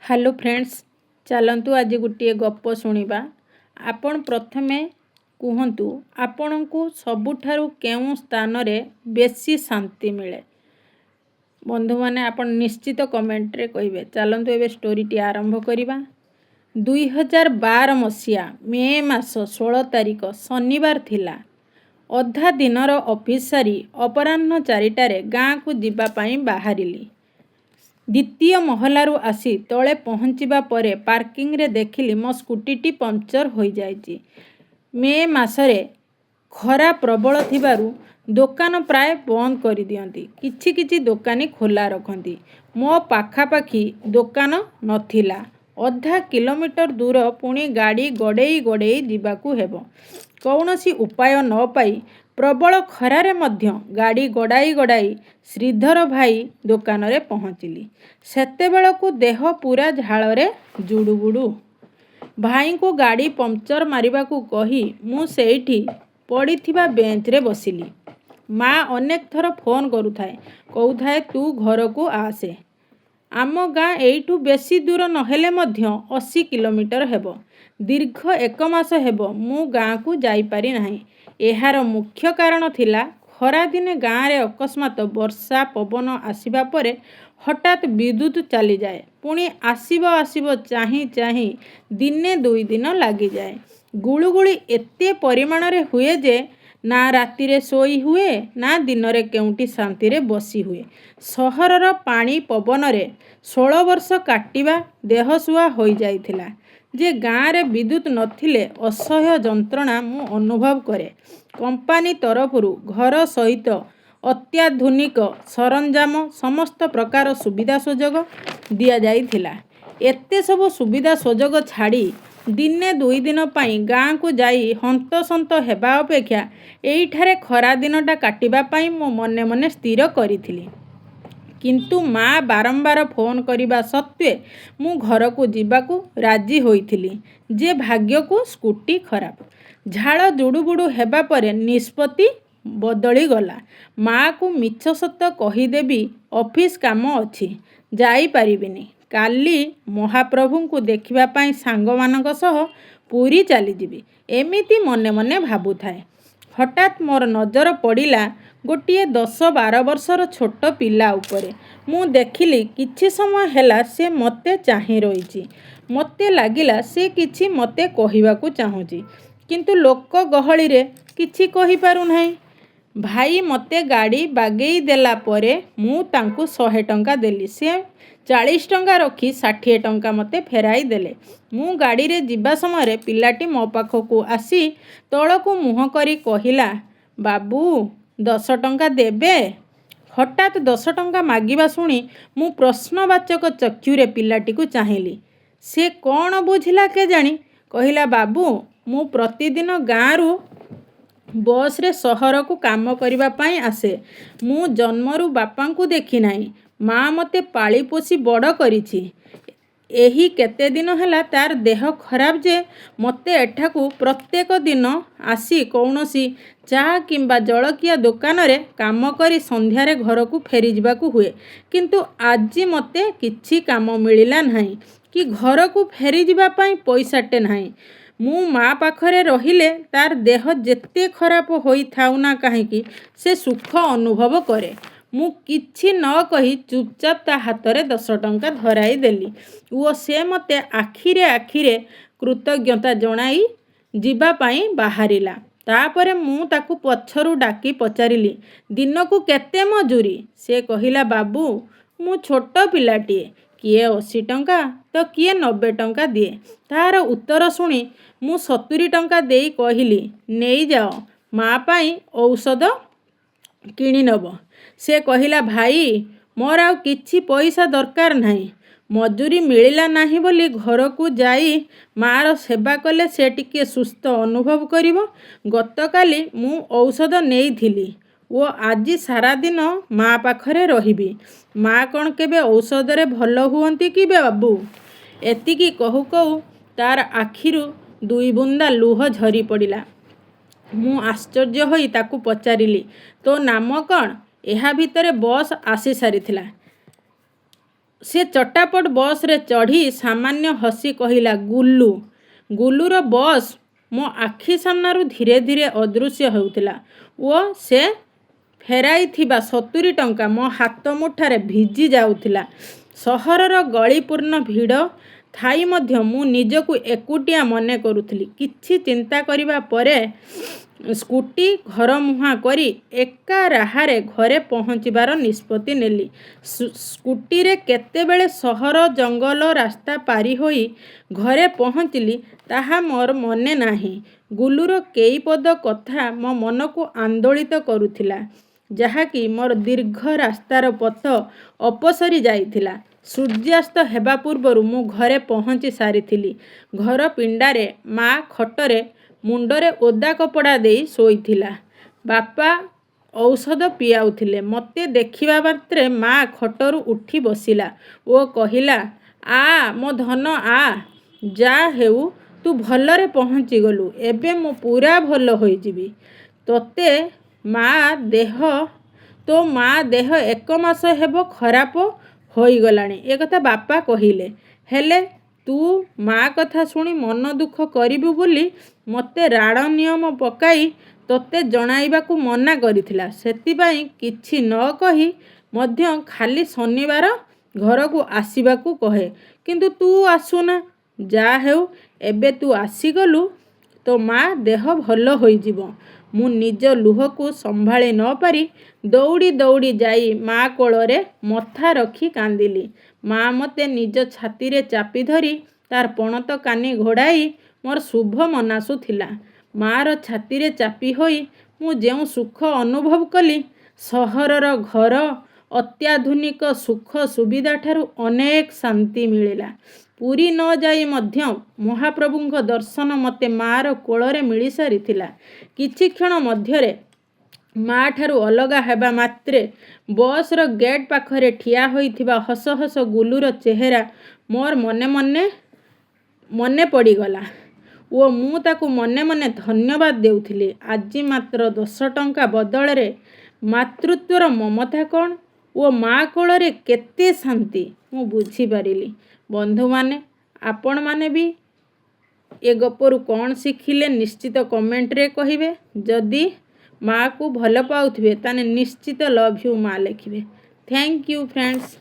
Hello friends, चलतु आज गोटे गप शुणा। आपण प्रथमे कहतु आपण को सबुठारु केउं स्थान रे बेसी शांति मिले। बंधु माने आपण निश्चित कमेंट रे कहिबे। चलतु एबे स्टोरीटी आरंभ करिबा। 2012 मसीहा मे मास 16 तारिख शनिवार थिला। अधा दिनर ऑफिस सारी अपराह्न 4टारे गाँ को जीवा पाई बाहरिली। द्वितीय महलारू आसी तले पहुँचवा परे पार्किंग रे देखिली मो स्कूटीटी पंक्चर हो जाइछि। मे मासरे खरा प्रबल थिबारु दोकान प्राय बंद कर दियंती। किछि किछि दोकानी खोला रखंती। मो पाखापाखी दोकान नथिला। अधा किलोमीटर दूर पुणी गाड़ी गड़ेई गड़ेई जीवाकू हेबो। कौनसी उपाय न पाई प्रबल खरारे मध्य गाड़ी गड़ाई गड़ाई श्रीधर भाई दोकान रे पहुँचली। सेतेबेलकू देह पूरा झाଳରେ जुड़ुगुड़ू। भाई को गाड़ी पंक्चर मारिबाकू कही मु सेठी पड़ीथिबा बेंच रे बसिली। माँ अनेक थर फोन करुथाए, कहूथाए तू घर को आसे। आम गाँ एइठू बेसी दूर नहेले मध्य 80 किलोमीटर हेबो। दीर्घ 1 मास हेबो मु गाँ को जाई पारि नाही। एहार मुख्य कारण थिला खरा दिने गाँ रे अकस्मात वर्षा पवन आसिबा परे हठात विद्युत चली जाए। पुणी आसिबो आसिबो चाही चाही दिने 2 दिन लगी जाए। गुळुगुळी एते परिमाण रे हुए जे ना राति रे सोई हुए ना दिन रे केउटी शांति रे बसी हुए। सहरर पानी पवन रे 16 वर्ष काटिबा देहसुआ होई जाइथिला। जे गाँ रे विद्युत नथिले असह्य जंत्रणा मु अनुभव करे। कंपानी तरफरु घर सहित अत्याधुनिक सरंजाम समस्त प्रकार सुविधा सुजोग दिया जाइथिला। एते सब सुविधा सुजोग छाड़ी दिने 2 दिन पाई गाँ को जाई हंतसंत हेबा अपेक्षा एइठारे खरा दिनटा काटिबा पाई मो मने मने स्थिर करिथिली। किंतु माँ बारंबार फोन करिबा सत्वे मु घर को जीवाकू राजी होइथिली। जे भाग्य को स्कूटी खराब। झाड़ जुड़ुबुड़ू हेबा परे निष्पत्ति बदली गला। माँ को मिछ सत कहीदेवी ऑफिस काम अछि, जाई पारिबिनी। काली महाप्रभु को देखिबा पाई सांग मानक सह पूरी चली जीवी एमिति मने मने भाबुथाए। हठात मोर नजर पड़िला गोटे 10-12 वर्षर छोट पिला उपरे। मु देखिली किछि समय हेला से मते चाही रहिछि। मते लागिला से किछि मते कहिबाकू चाहुछि, किंतु लोक गहली रे किछि कहि पारु नाही। भाई मते गाड़ी बागेई देला परे मु तांकू 100 टंका देली। से 40 टंका रखी 60 टंका मते फेराई देले। मु गाड़ी रे जीवा समय पिलाटी मो पाखकू आसी तळकू मुह करी कहिला, बाबू 10 टंका देबे। हठात 10 टंका मागिबा शुणी मु प्रश्नवाचक चक्षुरे पिलाटी को चाहिली। से कौन बुझिला के जानी कहिला, बाबू मु प्रतिदिन गाँरु बस रे सहर को काम करिबा पाई आसे। मु जन्मरु बापा को देखी नाही। माँ मते पाली पोसी बड़ करिछि। एही केते दिन हैला तार देह खराब जे मते एठाकू प्रत्येक दिन आसी कौनसी चा किंबा जलकिया दुकान रे काम करी संध्यारे घर को फेरी जिबाकू हुए। किंतु आजी मते किछि काम मिलिला नाही कि घर को फेरी जिबा पाई पैसाटे नाही। मु माँ पाखरे रहिले तार देह जेते खराब होई थाउ ना काहेकि से सुख अनुभव करे। मु किछि न कही चुपचाप ता हातरे 10 टंका धराई देली ओ से मते आखिरे आखिरे कृतज्ञता जणाई जीवा पाई बाहरिला। तापरे मु ताकू पछरू डाकी पचारिली, दिनकू केते मजूरी? से कहिला, बाबू मु छोट पिलाटीए, किए 80 टंका तो किए 90 टंका दिए। तार उत्तर शुणी मु 70 टंका देई कहिली, नेई जाओ माँ पाई औषध किणी नब। से कहिला, भाई मोर आउ किछि पैसा दरकार नाही। मजूरी मिलिला नाही बोली घर को जाई मार सेवा कले से टिके सुस्थ अनुभव करिवो। गतकाली मु औषध नेइथिली ओ आजी सारा दिन माँ पाखरे रहिबी। माँ कौन केबे औषध रे भल हुअंती कि बाबू? एतिकी कहू कहू तार आखिरु 2 बुंदा लुह झरी पड़िला। मु आश्चर्य होई ताकू पचारिली, तो नाम कौन? एहा भितरे बस आसी सारिथिला। से चटापट बस रे चढ़ी सामान्य हसी कहला गुल्लू। गुल्लूर बस मो आखि सामनारू धीरे धीरे अदृश्य होउथिला ओ से फेराई 70 टंका मो हाथ मुठारे भिजी जाउथिला। सहरर गलीपूर्ण भिड़ थाई मध्य मु निजकू एकुटिया मने करुथली। किछि चिंता करिबा परे स्कूटी घर मुहां करी एका राहारे घरे पहुँचबार निष्पत्ति नेली। स्कूटी रे केतेबेले सहर जंगल रास्ता पारी होई घरे पहुँचली ताहा मोर मने नाही। गुल्लूर केई पद कथा मो मन को आंदोलित करुथिला जहाँकि मोर दीर्घ रास्तार पथ अपसरी जाइथिला। सूर्यास्त हेबा पूर्वरु मु घरे पहुँची सारिथिली। घर पिंडारे माँ खटरे मुंडरे ओदा कपड़ा देई शोइथिला। बापा औषध पियाउथिले। मते देखिबा मात्रे माँ खटरू उठी बसिला ओ कहिला आ मो धन आ जा हेउ तू भलरे पहुँची गलु। एबे मु पूरा भल होई जिबी। तोते माँ देह तो माँ देह 1 मास हेबो खराब होई गलानी। ए कथा बापा कहिले। हेले तू माँ कथा शुणी मन दुख करिबु बोली मते राण नियम पकाई तोते जणाइबाकू मना करिथिला। सेतिबाई किछि न कही मध्य खाली शनिवार घरकू आसीबाकू कहे। किंतु तू आसुना। जा हेउ एबे तू आसीगलु तो माँ देह भल होई जिवो। मु निज लुहकू संभाली न पारी दौड़ी दौड़ी जाई माँ कोलरे मथा रखी कांदिली। माँ मते निज छाती रे चापी धरी तार पणत कानी घोड़ाई मोर शुभ मनासुथिला। माँर छाती रे चापी होई मु जेउ सुख अनुभव कली सहरर घर अत्याधुनिक सुख सुविधा ठारू अनेक शांति मिलिला। पुरी न जाई मध्य महाप्रभुंक दर्शन मते माँर कोलरे मिली सारिथिला। किछि क्षण मध्यरे माँ ठारू अलगा हेबा मात्रे बसर गेट पाखरे ठिया होइथिबा हस हस गुल्लूर चेहरा मोर मने पड़ीगला ओ मु ताकू मने मने धन्यवाद देउथिली। आजी मात्र 10 टंका बदଳରେ मातृत्वर ममता कौन ओ माँ कोलरे केते शांति मु बुझी पारिली। बंधु माने आपण माने भी ए गपरु कौन शिखिले निश्चित कमेंट रे कहिबे। जदि माँ को भल पाउथिबे ताने निश्चित लव यू माँ लिखिबे। Thank you friends.